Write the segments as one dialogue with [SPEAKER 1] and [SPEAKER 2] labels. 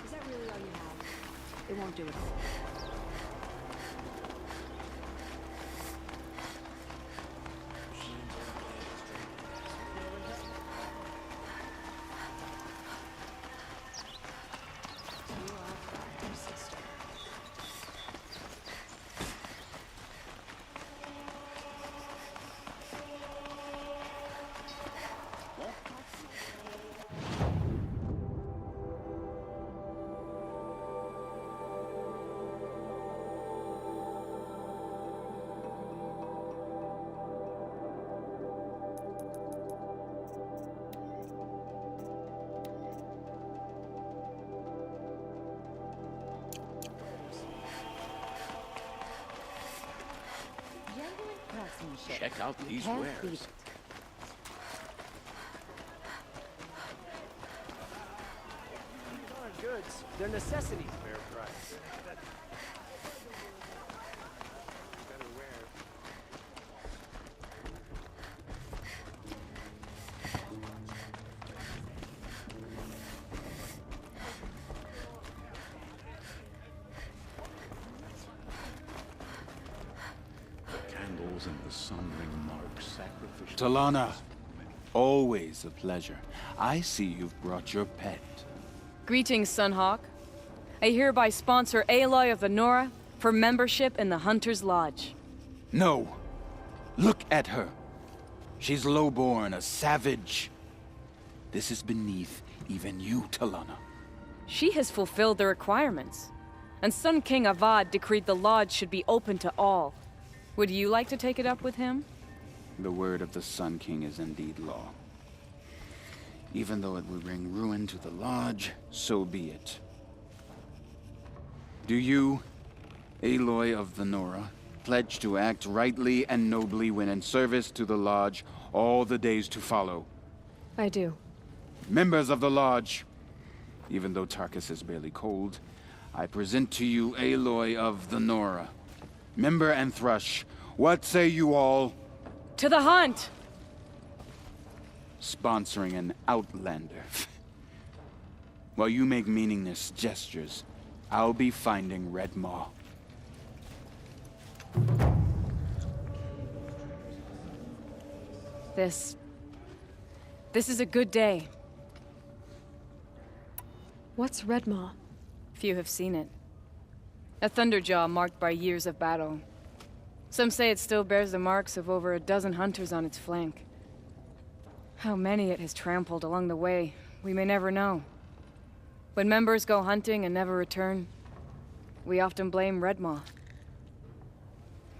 [SPEAKER 1] Is that really all you have? It won't do it all.
[SPEAKER 2] Check out these wares.
[SPEAKER 3] Goods, they're necessities. Fair price. Better wear.
[SPEAKER 2] Candles and the sun ring mark sacrificial. Talana, always a pleasure. I see you've brought your pet.
[SPEAKER 4] Greetings, Sunhawk. I hereby sponsor Aloy of the Nora for membership in the Hunter's Lodge.
[SPEAKER 2] No. Look at her. She's lowborn, a savage. This is beneath even you, Talana.
[SPEAKER 4] She has fulfilled the requirements, and Sun King Avad decreed the Lodge should be open to all. Would you like to take it up with him?
[SPEAKER 2] The word of the Sun King is indeed law. Even though it would bring ruin to the Lodge, so be it. Do you, Aloy of the Nora, pledge to act rightly and nobly when in service to the Lodge all the days to follow?
[SPEAKER 1] I do.
[SPEAKER 2] Members of the Lodge, even though Tarkus is barely cold, I present to you Aloy of the Nora. Member and Thrush, what say you all?
[SPEAKER 4] To the hunt!
[SPEAKER 2] Sponsoring an outlander. While you make meaningless gestures, I'll be finding Red Maw.
[SPEAKER 4] This is a good day.
[SPEAKER 1] What's Redmaw?
[SPEAKER 4] Few have seen it. A thunderjaw marked by years of battle. Some say it still bears the marks of over a dozen hunters on its flank. How many it has trampled along the way, we may never know. When members go hunting and never return, we often blame Redmaw.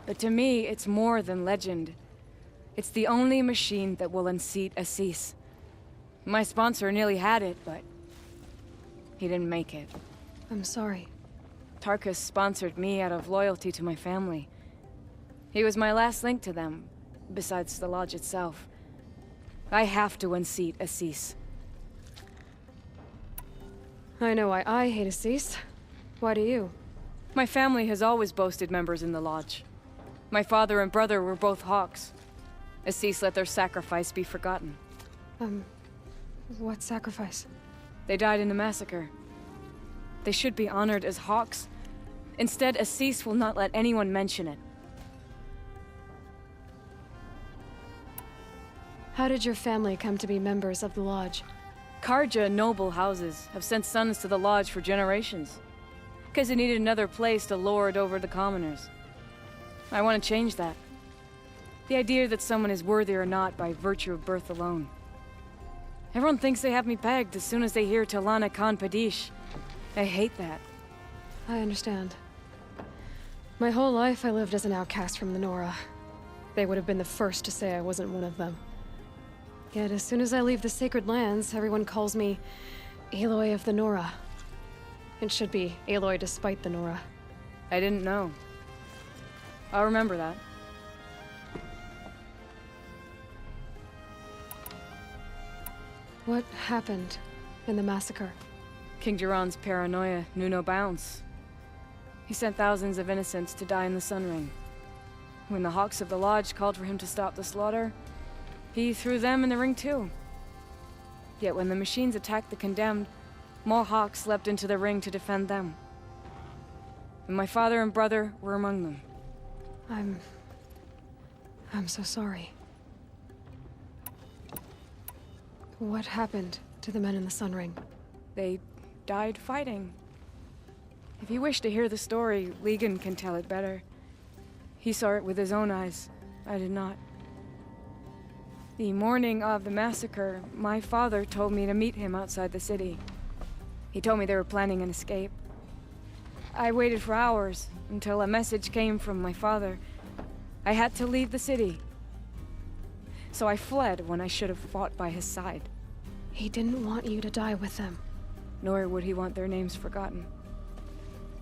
[SPEAKER 4] But to me, it's more than legend. It's the only machine that will unseat Assis. My sponsor nearly had it, but he didn't make it.
[SPEAKER 1] I'm sorry.
[SPEAKER 4] Tarkus sponsored me out of loyalty to my family. He was my last link to them, besides the Lodge itself. I have to unseat Assis.
[SPEAKER 1] I know why I hate Assis. Why do you?
[SPEAKER 4] My family has always boasted members in the Lodge. My father and brother were both Hawks. Assis let their sacrifice be forgotten.
[SPEAKER 1] What sacrifice?
[SPEAKER 4] They died in the massacre. They should be honored as Hawks. Instead, Assis will not let anyone mention it.
[SPEAKER 1] How did your family come to be members of the Lodge?
[SPEAKER 4] Karja noble houses have sent sons to the Lodge for generations. Because they needed another place to lord over the commoners. I want to change that. The idea that someone is worthy or not by virtue of birth alone. Everyone thinks they have me pegged as soon as they hear Talana Khan Padish. I hate that.
[SPEAKER 1] I understand. My whole life I lived as an outcast from the Nora. They would have been the first to say I wasn't one of them. Yet as soon as I leave the Sacred Lands, everyone calls me Aloy of the Nora. It should be Aloy despite the Nora.
[SPEAKER 4] I didn't know. I'll remember that.
[SPEAKER 1] What happened in the massacre?
[SPEAKER 4] King Jiran's paranoia knew no bounds. He sent thousands of innocents to die in the Sun Ring. When the Hawks of the Lodge called for him to stop the slaughter, he threw them in the ring too. Yet when the machines attacked the condemned, more Hawks leapt into the ring to defend them. And my father and brother were among them.
[SPEAKER 1] I'm so sorry. What happened to the men in the Sun Ring?
[SPEAKER 4] They died fighting. If you wish to hear the story, Legan can tell it better. He saw it with his own eyes. I did not. The morning of the massacre, my father told me to meet him outside the city. He told me they were planning an escape. I waited for hours until a message came from my father. I had to leave the city. So I fled when I should have fought by his side.
[SPEAKER 1] He didn't want you to die with them.
[SPEAKER 4] Nor would he want their names forgotten.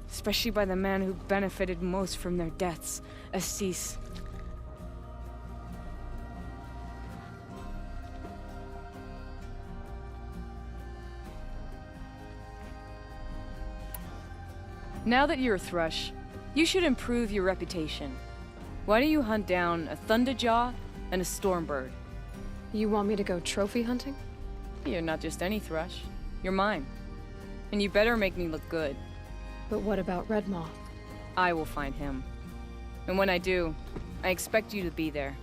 [SPEAKER 4] Especially by the man who benefited most from their deaths, Assis. Now that you're a Thrush, you should improve your reputation. Why don't you hunt down a Thunderjaw and a Stormbird?
[SPEAKER 1] You want me to go trophy hunting?
[SPEAKER 4] You're not just any Thrush. You're mine. And you better make me look good.
[SPEAKER 1] But what about Red Maw?
[SPEAKER 4] I will find him. And when I do, I expect you to be there.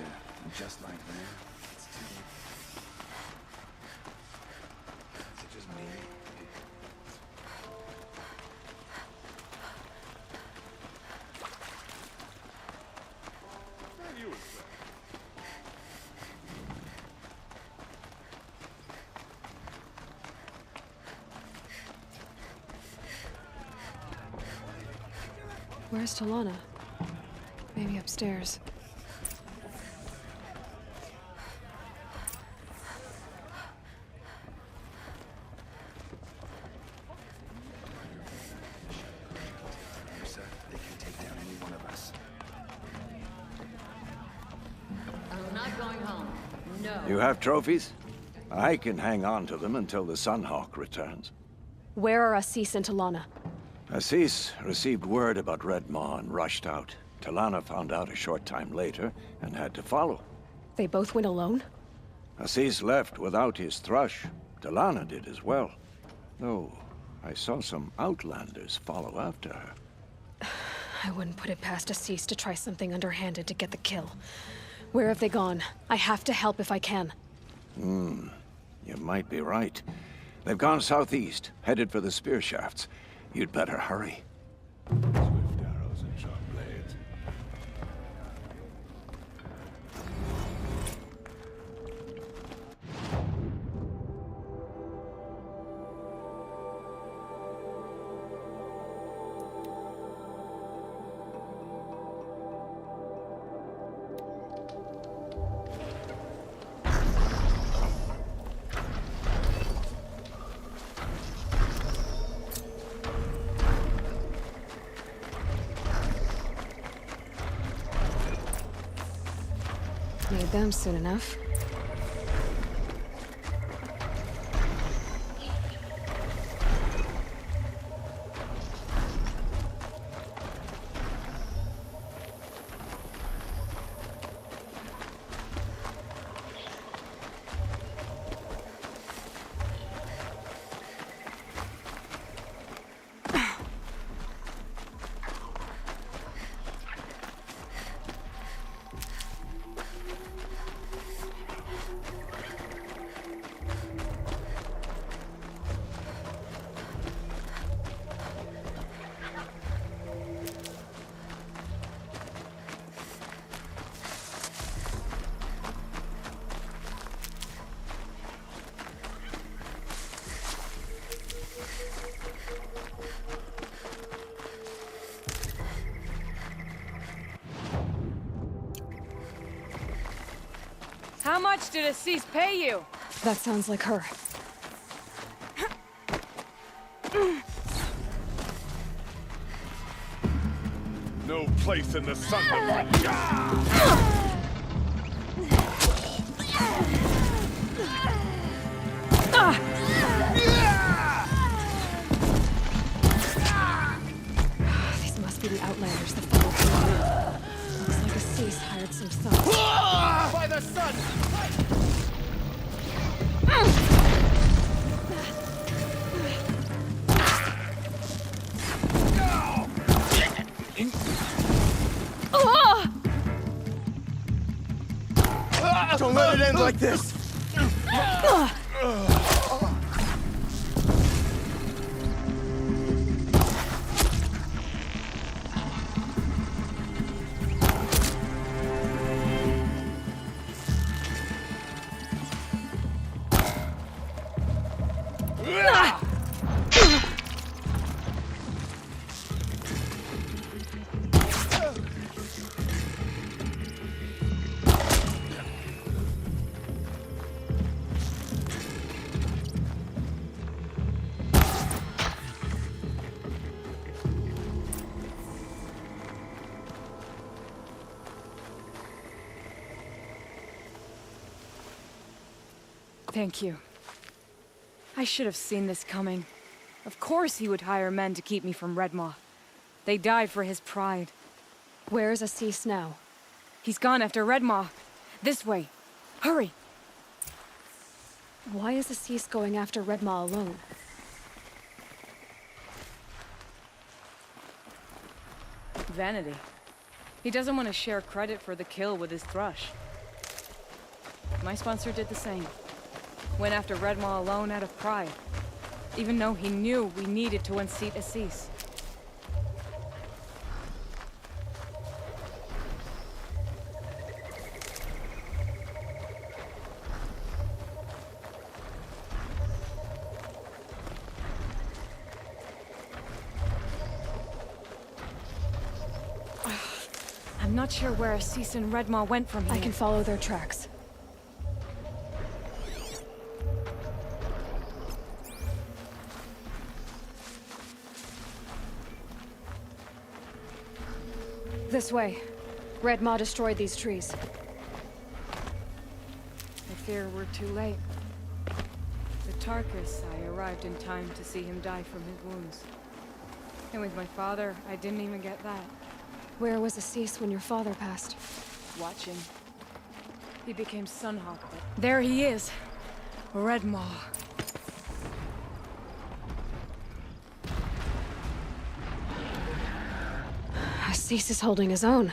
[SPEAKER 2] Gotcha. Just like that.
[SPEAKER 3] It's too... Is it just me? Where you was that?
[SPEAKER 1] Where's Talana? Maybe upstairs.
[SPEAKER 2] They can take down any one of us.
[SPEAKER 5] I'm not going home. No.
[SPEAKER 6] You have trophies? I can hang on to them until the Sunhawk returns.
[SPEAKER 1] Where are Assis and Talana?
[SPEAKER 6] Assis received word about Red Maw and rushed out. Talana found out a short time later and had to follow.
[SPEAKER 1] They both went alone?
[SPEAKER 6] Assis left without his thrush. Talana did as well. Though, I saw some Outlanders follow after her.
[SPEAKER 1] I wouldn't put it past Assis to try something underhanded to get the kill. Where have they gone? I have to help if I can.
[SPEAKER 6] You might be right. They've gone southeast, headed for the spear shafts. You'd better hurry.
[SPEAKER 3] Swift arrows and sharp blades.
[SPEAKER 1] Made them soon enough.
[SPEAKER 4] How much did Assis pay you?
[SPEAKER 1] That sounds like her.
[SPEAKER 3] No place in the sun.
[SPEAKER 1] These must be the Outlanders that followed me. Looks like Assis hired some thugs.
[SPEAKER 3] By the sun! Don't let it end like this!
[SPEAKER 4] Thank you. I should have seen this coming. Of course he would hire men to keep me from Red Maw. They died for his pride.
[SPEAKER 1] Where's Assis now?
[SPEAKER 4] He's gone after Red Maw. This way. Hurry!
[SPEAKER 1] Why is Assis going after Red Maw alone?
[SPEAKER 4] Vanity. He doesn't want to share credit for the kill with his thrush. My sponsor did the same. Went after Redmaw alone out of pride. Even though he knew we needed to unseat Assis. I'm not sure where Assis and Redmaw went from here.
[SPEAKER 1] I can follow their tracks. This way. Redmaw destroyed these trees.
[SPEAKER 4] I fear we're too late. With Tarkus, I arrived in time to see him die from his wounds. And with my father, I didn't even get that.
[SPEAKER 1] Where was Assis when your father passed?
[SPEAKER 4] Watching. He became Sunhawk, but there he is. Redmaw.
[SPEAKER 1] Assis is holding his own.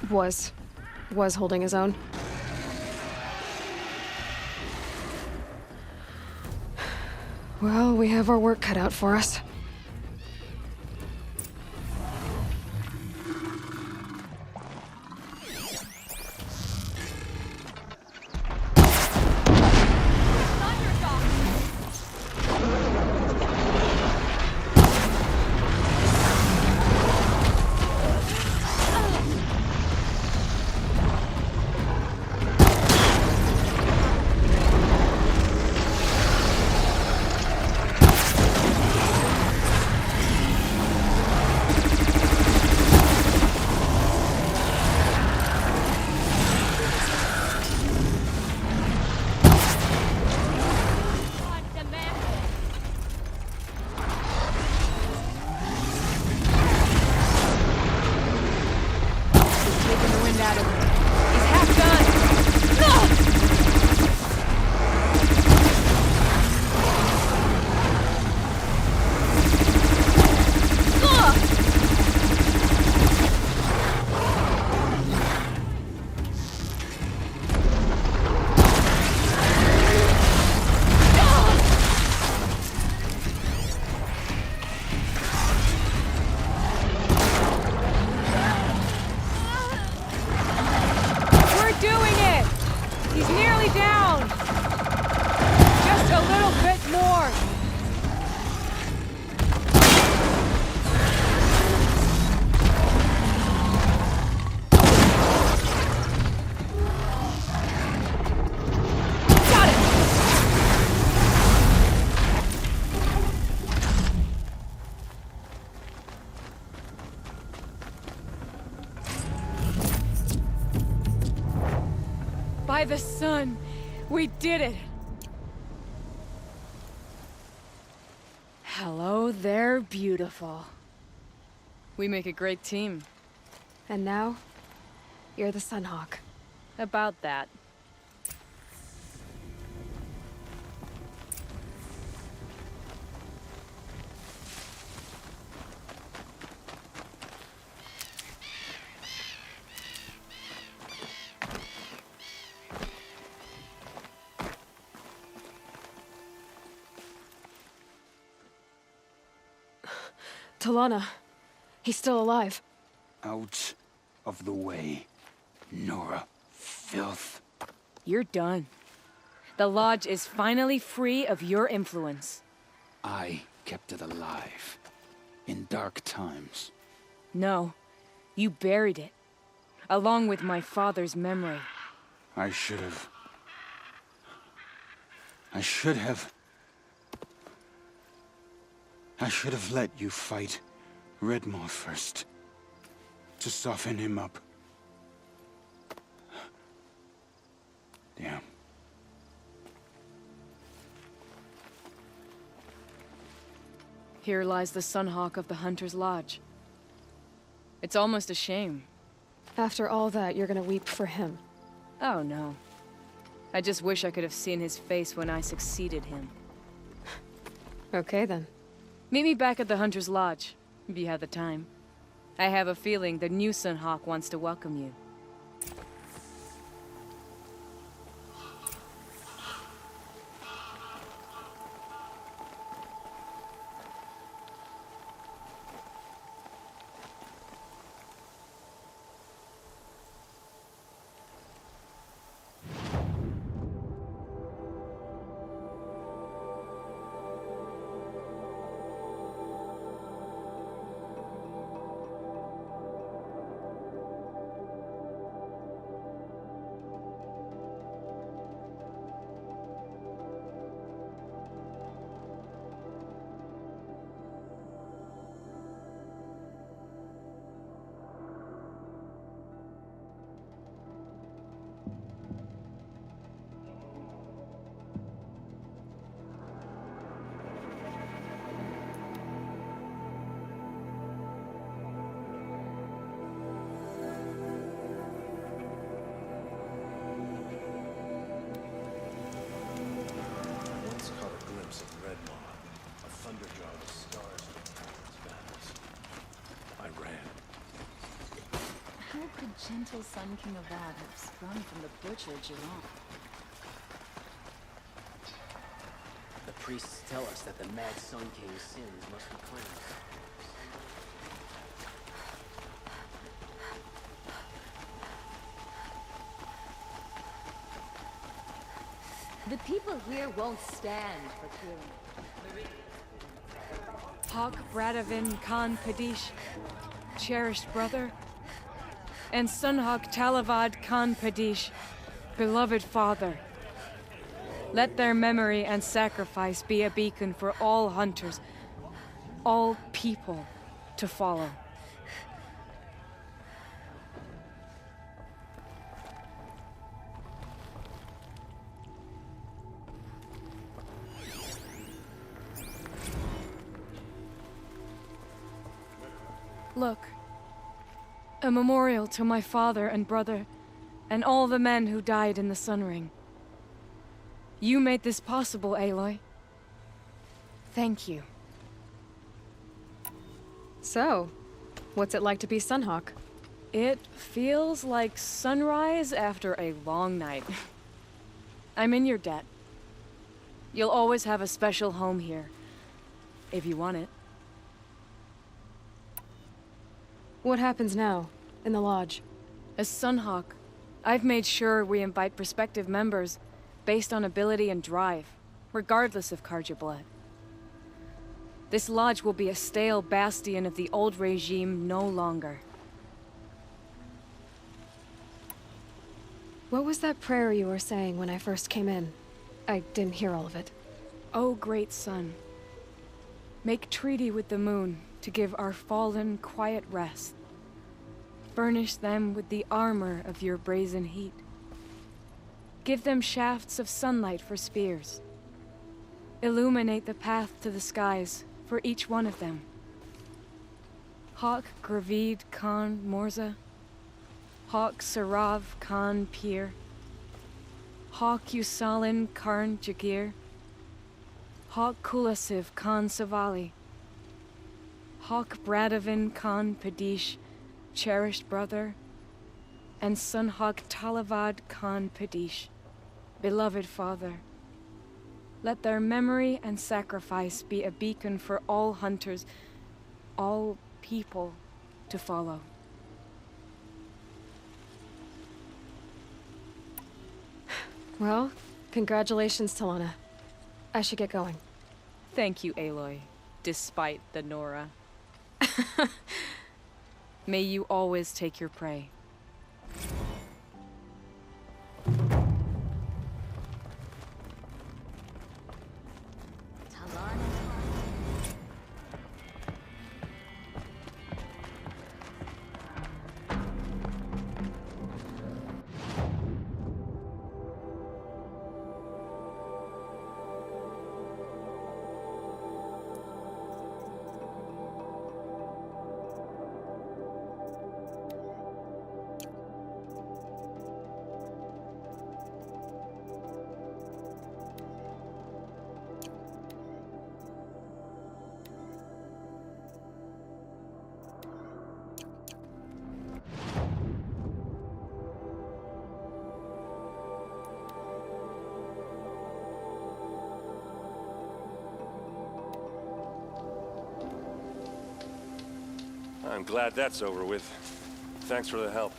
[SPEAKER 1] Was holding his own. Well, we have our work cut out for us.
[SPEAKER 4] By the sun! We did it! Hello there, beautiful. We make a great team.
[SPEAKER 1] And now, you're the Sunhawk.
[SPEAKER 4] About that.
[SPEAKER 1] Talana. He's still alive.
[SPEAKER 2] Out of the way, Nora. Filth.
[SPEAKER 4] You're done. The Lodge is finally free of your influence.
[SPEAKER 2] I kept it alive. In dark times.
[SPEAKER 4] No. You buried it. Along with my father's memory.
[SPEAKER 2] I should have let you fight Redmaw first. To soften him up. Damn.
[SPEAKER 4] Here lies the Sunhawk of the Hunter's Lodge. It's almost a shame.
[SPEAKER 1] After all that, you're gonna weep for him.
[SPEAKER 4] Oh no. I just wish I could have seen his face when I succeeded him.
[SPEAKER 1] Okay then.
[SPEAKER 4] Meet me back at the Hunter's Lodge, if you have the time. I have a feeling the new Sunhawk wants to welcome you.
[SPEAKER 7] Once caught a glimpse of Red Maw, a thunderjaw with stars in its battles. I ran.
[SPEAKER 5] How could gentle Sun King of Avad have sprung from the butcher Geelong?
[SPEAKER 8] The priests tell us that the mad Sun King's sins must be cleansed.
[SPEAKER 5] The people here won't stand for killing.
[SPEAKER 4] Hawk Bradavin Khan Padish, cherished brother, and Sunhawk Talavad Khan Padish, beloved father. Let their memory and sacrifice be a beacon for all hunters, all people to follow. Look, a memorial to my father and brother, and all the men who died in the Sun Ring. You made this possible, Aloy. Thank you.
[SPEAKER 1] So, what's it like to be Sunhawk?
[SPEAKER 4] It feels like sunrise after a long night. I'm in your debt. You'll always have a special home here, if you want it.
[SPEAKER 1] What happens now, in the lodge?
[SPEAKER 4] As Sunhawk, I've made sure we invite prospective members based on ability and drive, regardless of Karja blood. This lodge will be a stale bastion of the old regime no longer.
[SPEAKER 1] What was that prayer you were saying when I first came in? I didn't hear all of it.
[SPEAKER 4] O great sun, make treaty with the moon to give our fallen quiet rest. Furnish them with the armor of your brazen heat. Give them shafts of sunlight for spears. Illuminate the path to the skies for each one of them. Hawk Gravid Khan Morza, Hawk Sarav Khan Pir, Hawk Usalin Karn Jagir, Hawk Kulasiv Khan Savali, Hawk Bradavin Khan Padish, cherished brother, and Sunhawk Talavad Khan Padish, beloved father. Let their memory and sacrifice be a beacon for all hunters, all people to follow.
[SPEAKER 1] Well, congratulations, Talana. I should get going.
[SPEAKER 4] Thank you, Aloy, despite the Nora. May you always take your prey.
[SPEAKER 5] Talana.
[SPEAKER 7] I'm glad that's over with. Thanks for the help.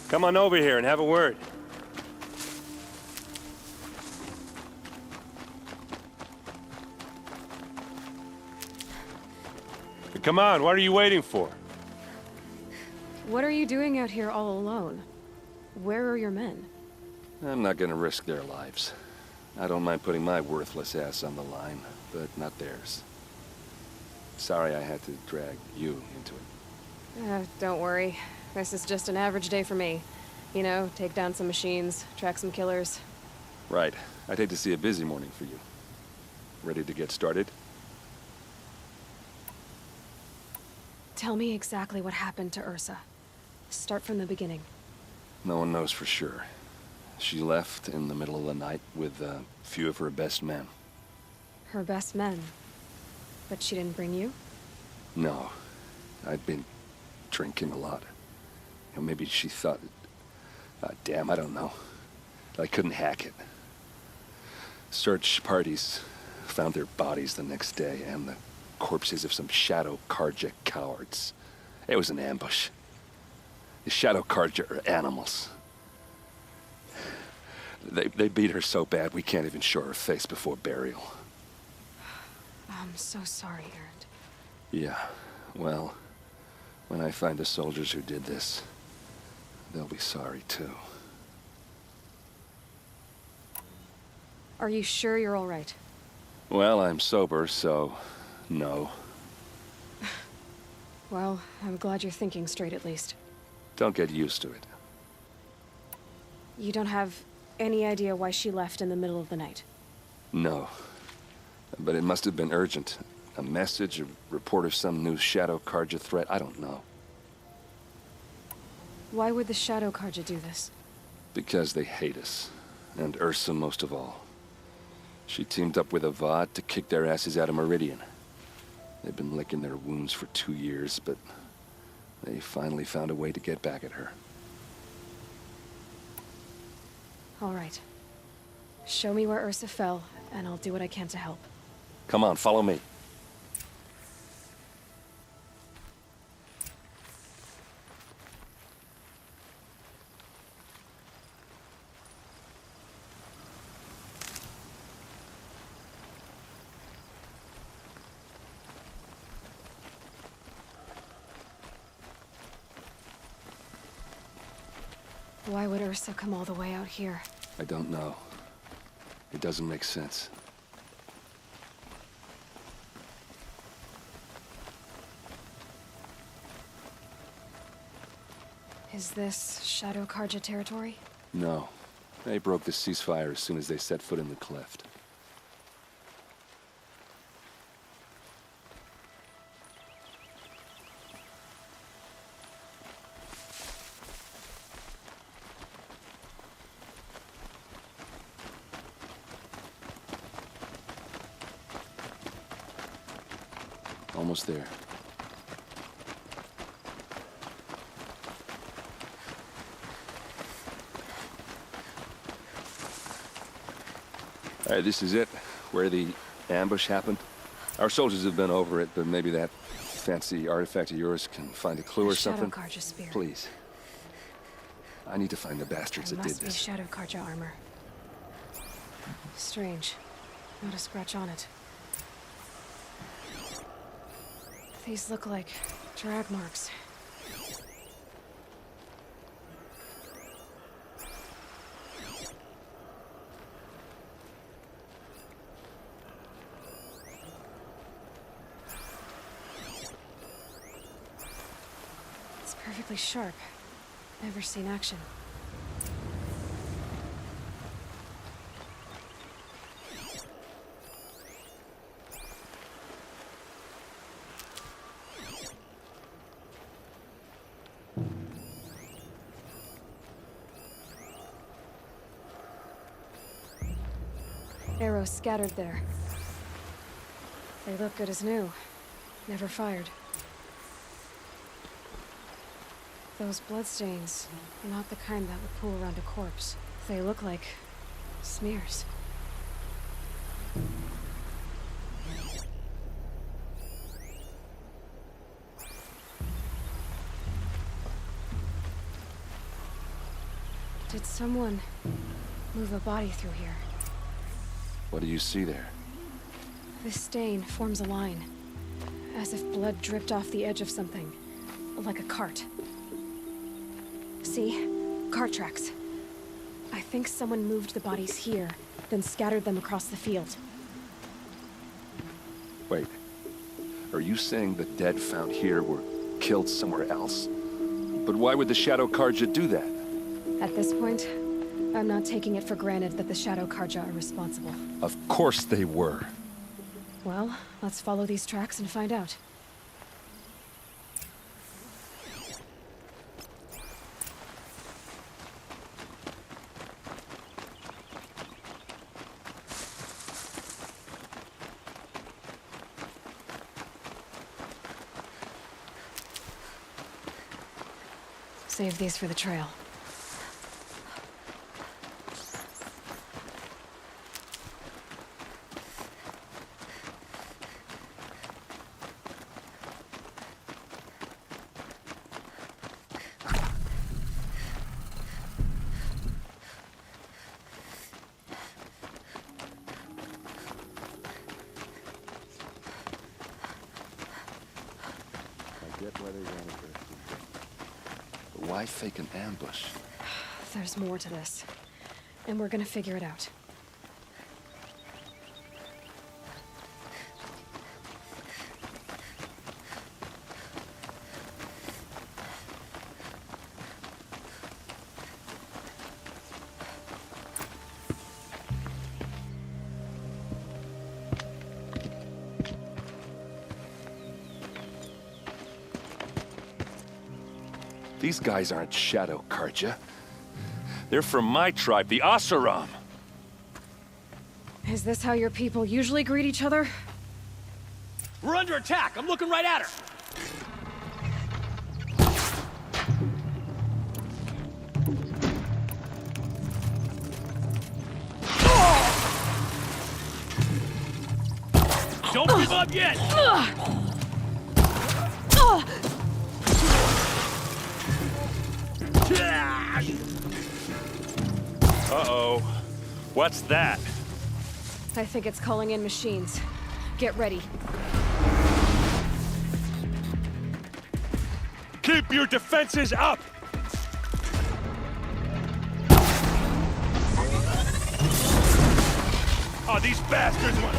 [SPEAKER 7] Come on over here and have a word. Come on, what are you waiting for?
[SPEAKER 1] What are you doing out here all alone? Where are your men?
[SPEAKER 7] I'm not gonna risk their lives. I don't mind putting my worthless ass on the line, but not theirs. Sorry I had to drag you into it.
[SPEAKER 1] Don't worry. This is just an average day for me. You know, take down some machines, track some killers.
[SPEAKER 7] Right. I'd hate to see a busy morning for you. Ready to get started?
[SPEAKER 1] Tell me exactly what happened to Ursa. Start from the beginning.
[SPEAKER 7] No one knows for sure. She left in the middle of the night with a few of her best men.
[SPEAKER 1] Her best men? But she didn't bring you?
[SPEAKER 7] No. I'd been drinking a lot. You know, maybe she thought... damn, I don't know. I couldn't hack it. Search parties found their bodies the next day, and the corpses of some Shadow Karja cowards. It was an ambush. The Shadow Karja are animals. They beat her so bad we can't even show her face before burial.
[SPEAKER 1] I'm so sorry, Erend.
[SPEAKER 7] Yeah, well, when I find the soldiers who did this, they'll be sorry too.
[SPEAKER 1] Are you sure you're all right?
[SPEAKER 7] Well, I'm sober, so no.
[SPEAKER 1] Well, I'm glad you're thinking straight at least.
[SPEAKER 7] Don't get used to it.
[SPEAKER 1] You don't have any idea why she left in the middle of the night?
[SPEAKER 7] No. But it must have been urgent. A message, a report of some new Shadow Karja threat, I don't know.
[SPEAKER 1] Why would the Shadow Karja do this?
[SPEAKER 7] Because they hate us. And Ursa most of all. She teamed up with Avad to kick their asses out of Meridian. They've been licking their wounds for 2 years, but they finally found a way to get back at her.
[SPEAKER 1] All right. Show me where Ursa fell, and I'll do what I can to help.
[SPEAKER 7] Come on, follow me.
[SPEAKER 1] Why would Ursa come all the way out here?
[SPEAKER 7] I don't know. It doesn't make sense.
[SPEAKER 1] Is this Shadow Karja territory?
[SPEAKER 7] No. They broke the ceasefire as soon as they set foot in the cleft. Almost there. All right, this is it, where the ambush happened. Our soldiers have been over it, but maybe that fancy artifact of yours can find a clue or something.
[SPEAKER 1] Shadow Karja spear.
[SPEAKER 7] Please. I need to find the bastards that did
[SPEAKER 1] Must be
[SPEAKER 7] this.
[SPEAKER 1] Shadow Karja armor. Strange. Not a scratch on it. These look like drag marks. It's perfectly sharp. Never seen action. Arrows scattered there. They look good as new. Never fired. Those bloodstains are not the kind that would pool around a corpse. They look like smears. Did someone move a body through here?
[SPEAKER 7] What do you see there?
[SPEAKER 1] This stain forms a line, as if blood dripped off the edge of something, like a cart. See? Cart tracks. I think someone moved the bodies here, then scattered them across the field.
[SPEAKER 7] Wait. Are you saying the dead found here were killed somewhere else? But why would the Shadow Karja do that?
[SPEAKER 1] At this point, I'm not taking it for granted that the Shadow Karja are responsible.
[SPEAKER 7] Of course they were.
[SPEAKER 1] Well, let's follow these tracks and find out. Save these for the trail.
[SPEAKER 7] I get why they ran it there. But why fake an ambush?
[SPEAKER 1] There's more to this, and we're gonna figure it out.
[SPEAKER 7] These guys aren't Shadow Karja. They're from my tribe, the Asaram.
[SPEAKER 1] Is this how your people usually greet each other?
[SPEAKER 8] We're under attack! I'm looking right at her! Don't give up yet!
[SPEAKER 3] Uh-oh. What's that?
[SPEAKER 1] I think it's calling in machines. Get ready.
[SPEAKER 3] Keep your defenses up! Oh, these bastards want...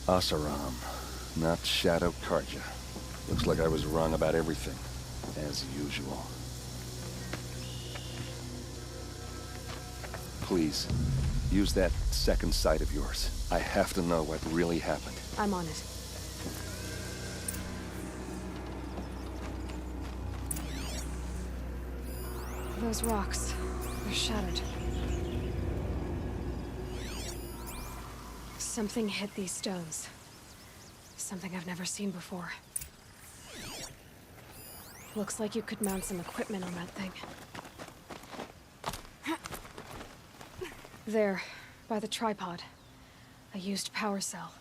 [SPEAKER 7] Asaram, not Shadow Karja. Looks like I was wrong about everything, as usual. Please, use that second sight of yours. I have to know what really happened.
[SPEAKER 1] I'm on it. Those rocks, they're shattered. Something hit these stones. Something I've never seen before. Looks like you could mount some equipment on that thing. There, by the tripod. A used power cell.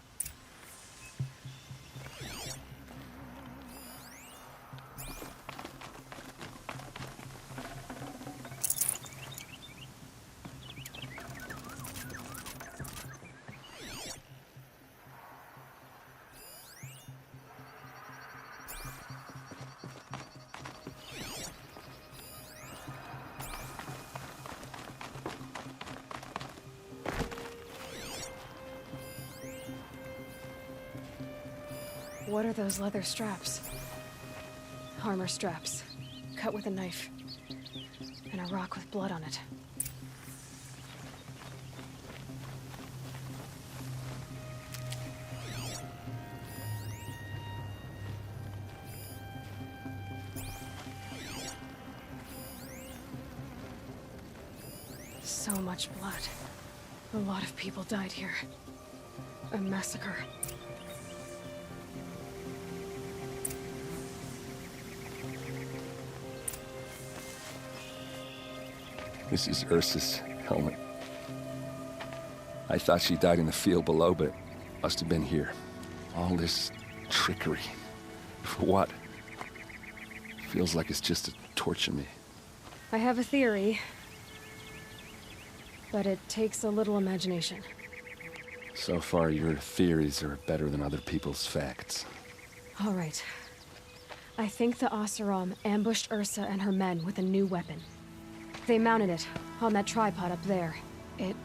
[SPEAKER 1] What are those leather straps? Armor straps, cut with a knife. And a rock with blood on it. So much blood. A lot of people died here. A massacre.
[SPEAKER 7] This is Ursa's helmet. I thought she died in the field below, but must have been here. All this trickery. For what? Feels like it's just to torture me.
[SPEAKER 1] I have a theory. But it takes a little imagination.
[SPEAKER 7] So far, your theories are better than other people's facts.
[SPEAKER 1] All right. I think the Oseram ambushed Ursa and her men with a new weapon. They mounted it on that tripod up there. It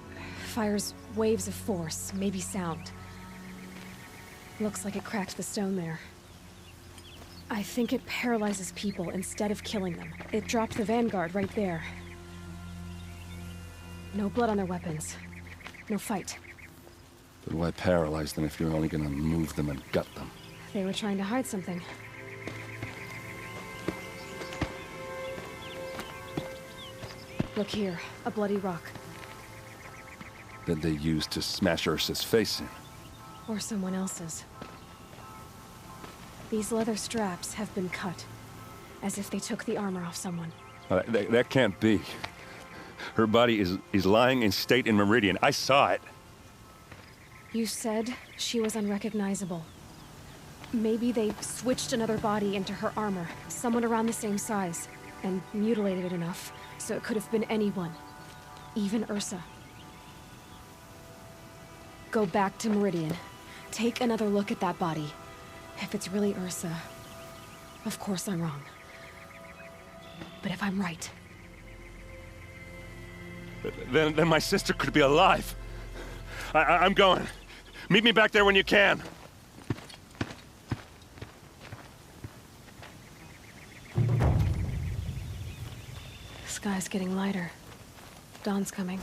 [SPEAKER 1] fires waves of force, maybe sound. Looks like it cracked the stone there. I think it paralyzes people instead of killing them. It dropped the vanguard right there. No blood on their weapons. No fight.
[SPEAKER 7] But why paralyze them if you're only gonna move them and gut them?
[SPEAKER 1] They were trying to hide something. Look here, a bloody rock.
[SPEAKER 7] That they used to smash Ursa's face in.
[SPEAKER 1] Or someone else's. These leather straps have been cut, as if they took the armor off someone.
[SPEAKER 7] That can't be. Her body is lying in state in Meridian. I saw it.
[SPEAKER 1] You said she was unrecognizable. Maybe they switched another body into her armor, someone around the same size, and mutilated it enough, so it could have been anyone. Even Ursa. Go back to Meridian. Take another look at that body. If it's really Ursa, of course I'm wrong. But if I'm right...
[SPEAKER 7] Then my sister could be alive. I'm going. Meet me back there when you can.
[SPEAKER 1] The sky's getting lighter. Dawn's coming.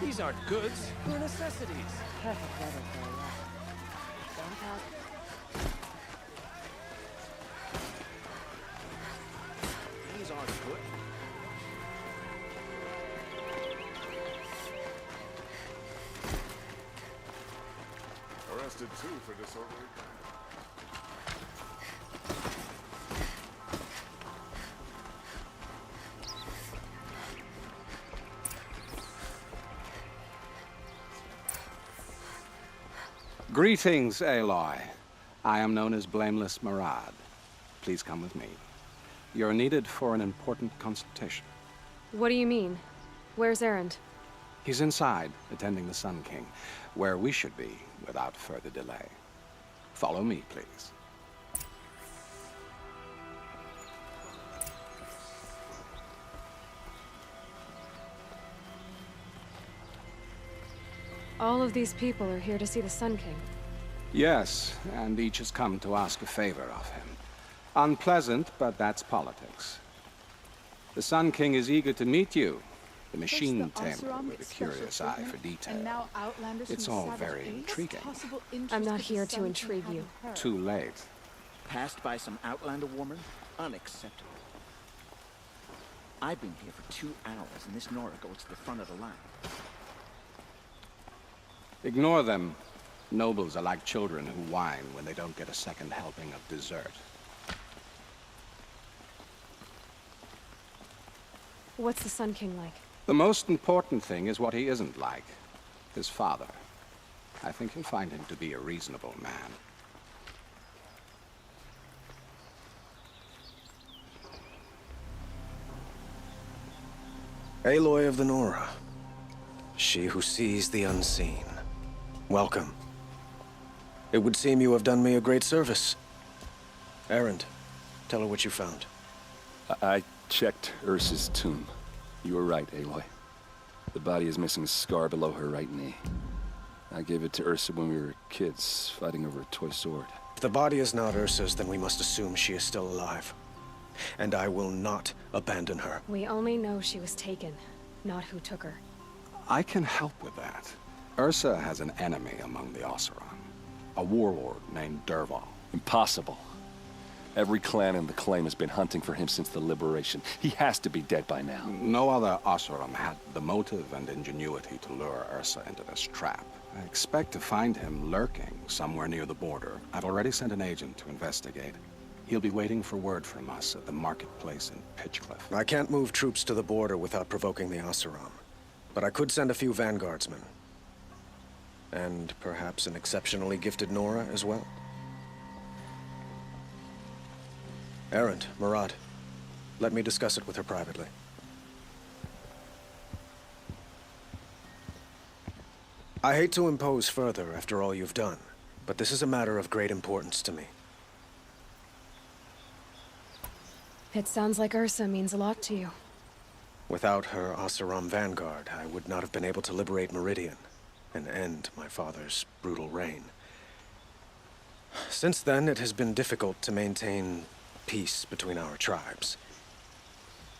[SPEAKER 8] These aren't goods, they're necessities. These aren't good.
[SPEAKER 9] Arrested too for disorderly.
[SPEAKER 10] Greetings, Aloy. I am known as Blameless Marad. Please come with me. You're needed for an important consultation.
[SPEAKER 1] What do you mean? Where's Erend?
[SPEAKER 10] He's inside, attending the Sun King, where we should be without further delay. Follow me, please.
[SPEAKER 1] All of these people are here to see the Sun King.
[SPEAKER 10] Yes, and each has come to ask a favor of him. Unpleasant, but that's politics. The Sun King is eager to meet you. The machine tamer with a curious eye for detail. It's all very intriguing.
[SPEAKER 1] I'm not here to intrigue you.
[SPEAKER 10] Too late.
[SPEAKER 9] Passed by some Outlander woman? Unacceptable. I've been here for 2 hours, and this Nora goes to the front of the line.
[SPEAKER 10] Ignore them. Nobles are like children who whine when they don't get a second helping of dessert.
[SPEAKER 1] What's the Sun King like?
[SPEAKER 10] The most important thing is what he isn't like. His father. I think you'll find him to be a reasonable man.
[SPEAKER 11] Aloy of the Nora. She who sees the unseen. Welcome. It would seem you have done me a great service. Erend, tell her what you found.
[SPEAKER 7] I checked Ursa's tomb. You were right, Aloy. The body is missing a scar below her right knee. I gave it to Ursa when we were kids, fighting over a toy sword.
[SPEAKER 11] If the body is not Ursa's, then we must assume she is still alive. And I will not abandon her.
[SPEAKER 1] We only know she was taken, not who took her.
[SPEAKER 10] I can help with that. Ursa has an enemy among the Oseram. A warlord named Dervahl.
[SPEAKER 7] Impossible. Every clan in the claim has been hunting for him since the liberation. He has to be dead by now.
[SPEAKER 10] No other Oseram had the motive and ingenuity to lure Ursa into this trap. I expect to find him lurking somewhere near the border. I've already sent an agent to investigate. He'll be waiting for word from us at the marketplace in Pitchcliff.
[SPEAKER 11] I can't move troops to the border without provoking the Oseram. But I could send a few vanguardsmen. And perhaps an exceptionally gifted Nora as well. Erend, Murad, let me discuss it with her privately. I hate to impose further after all you've done, but this is a matter of great importance to me.
[SPEAKER 1] It sounds like Ursa means a lot to you.
[SPEAKER 11] Without her Oseram vanguard, I would not have been able to liberate Meridian and end my father's brutal reign. Since then, it has been difficult to maintain peace between our tribes.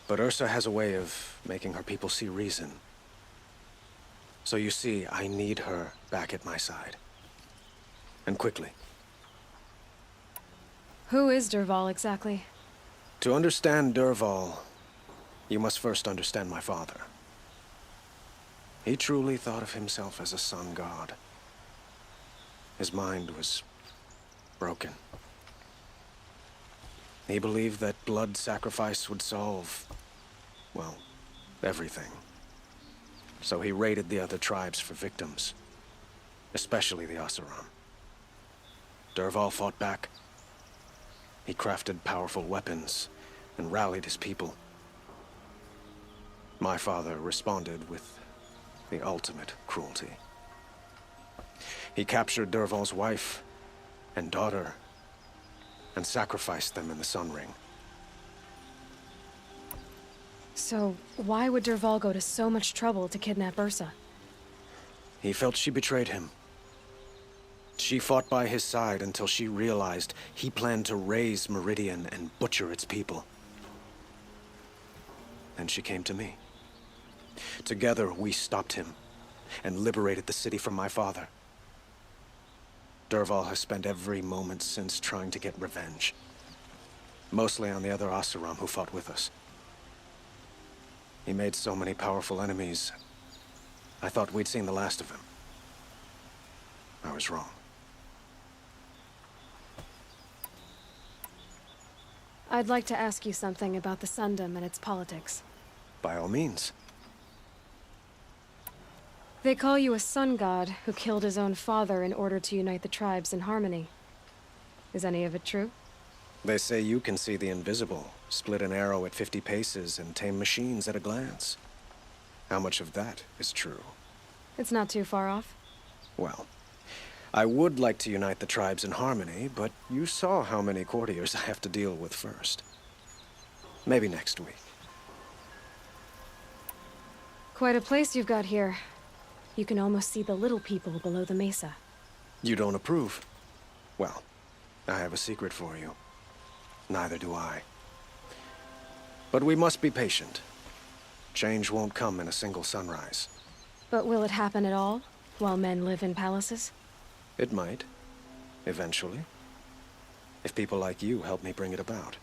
[SPEAKER 11] But Ursa has a way of making her people see reason. So you see, I need her back at my side. And quickly.
[SPEAKER 1] Who is Dervahl exactly?
[SPEAKER 11] To understand Dervahl, you must first understand my father. He truly thought of himself as a sun god. His mind was broken. He believed that blood sacrifice would solve, well, everything. So he raided the other tribes for victims, especially the Oseram. Dervahl fought back. He crafted powerful weapons and rallied his people. My father responded with the ultimate cruelty. He captured Dervahl's wife and daughter and sacrificed them in the Sun Ring.
[SPEAKER 1] So, why would Dervahl go to so much trouble to kidnap Ursa?
[SPEAKER 11] He felt she betrayed him. She fought by his side until she realized he planned to raise Meridian and butcher its people. Then she came to me. Together, we stopped him and liberated the city from my father. Dervahl has spent every moment since trying to get revenge. Mostly on the other Oseram who fought with us. He made so many powerful enemies, I thought we'd seen the last of him. I was wrong.
[SPEAKER 1] I'd like to ask you something about the Sundom and its politics.
[SPEAKER 11] By all means.
[SPEAKER 1] They call you a sun god who killed his own father in order to unite the tribes in harmony. Is any of it true?
[SPEAKER 11] They say you can see the invisible, split an arrow at 50 paces, and tame machines at a glance. How much of that is true?
[SPEAKER 1] It's not too far off.
[SPEAKER 11] Well, I would like to unite the tribes in harmony, but you saw how many courtiers I have to deal with first. Maybe next week.
[SPEAKER 1] Quite a place you've got here. You can almost see the little people below the mesa.
[SPEAKER 11] You don't approve? Well, I have a secret for you. Neither do I. But we must be patient. Change won't come in a single sunrise.
[SPEAKER 1] But will it happen at all, while men live in palaces?
[SPEAKER 11] It might. Eventually. If people like you help me bring it about.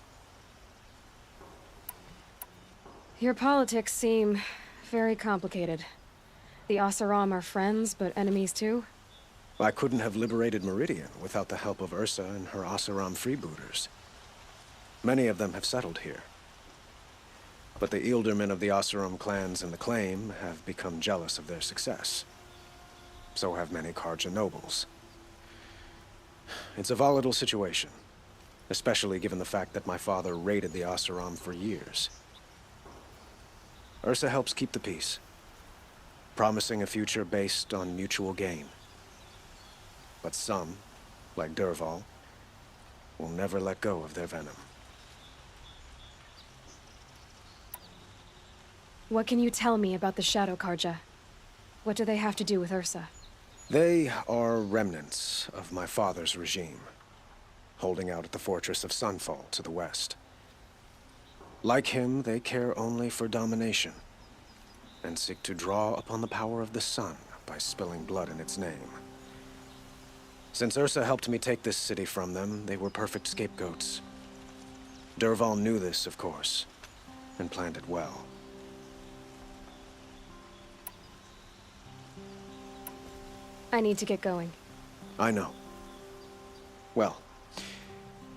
[SPEAKER 1] Your politics seem very complicated. The Oseram are friends, but enemies too?
[SPEAKER 11] I couldn't have liberated Meridian without the help of Ursa and her Oseram freebooters. Many of them have settled here. But the Ealdormen of the Oseram clans in the Claim have become jealous of their success. So have many Carja nobles. It's a volatile situation, especially given the fact that my father raided the Oseram for years. Ursa helps keep the peace, promising a future based on mutual gain. But some, like Dervahl, will never let go of their venom.
[SPEAKER 1] What can you tell me about the Shadow Carja? What do they have to do with Ursa?
[SPEAKER 11] They are remnants of my father's regime, holding out at the fortress of Sunfall to the west. Like him, they care only for domination, and seek to draw upon the power of the sun by spilling blood in its name. Since Ursa helped me take this city from them, they were perfect scapegoats. Dervahl knew this, of course, and planned it well.
[SPEAKER 1] I need to get going.
[SPEAKER 11] I know. Well,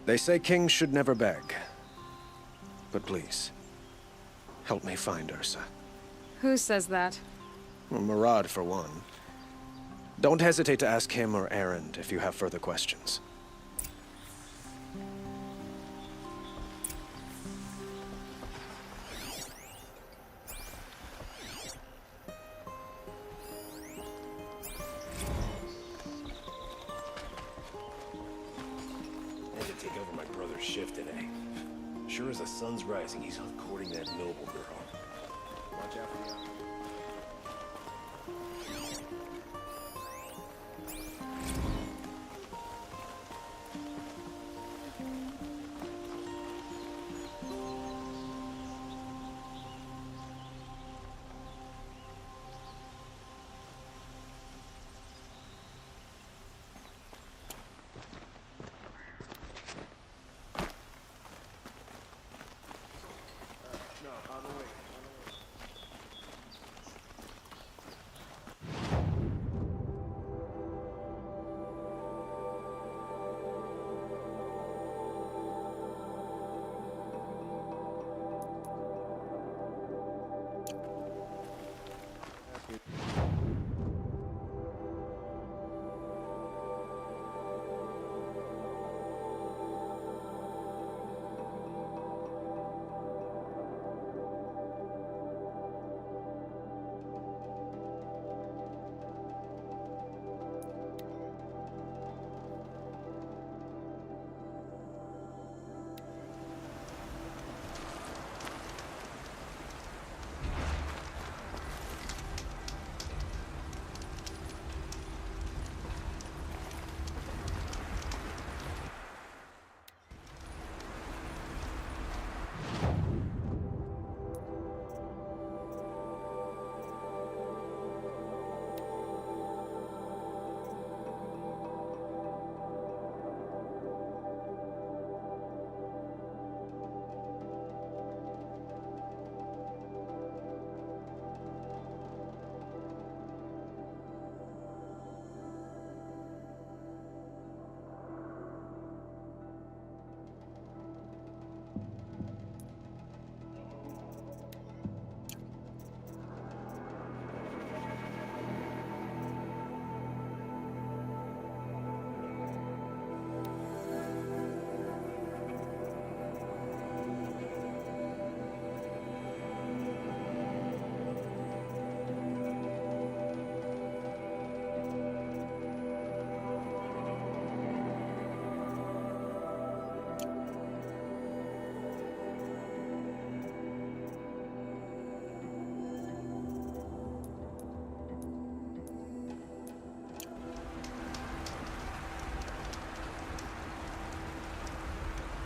[SPEAKER 11] they say kings should never beg. But please, help me find Ursa.
[SPEAKER 1] Who says that?
[SPEAKER 11] Well, Murad, for one. Don't hesitate to ask him or Erend if you have further questions.
[SPEAKER 12] Shift today. Sure as the sun's rising, he's out courting that noble girl.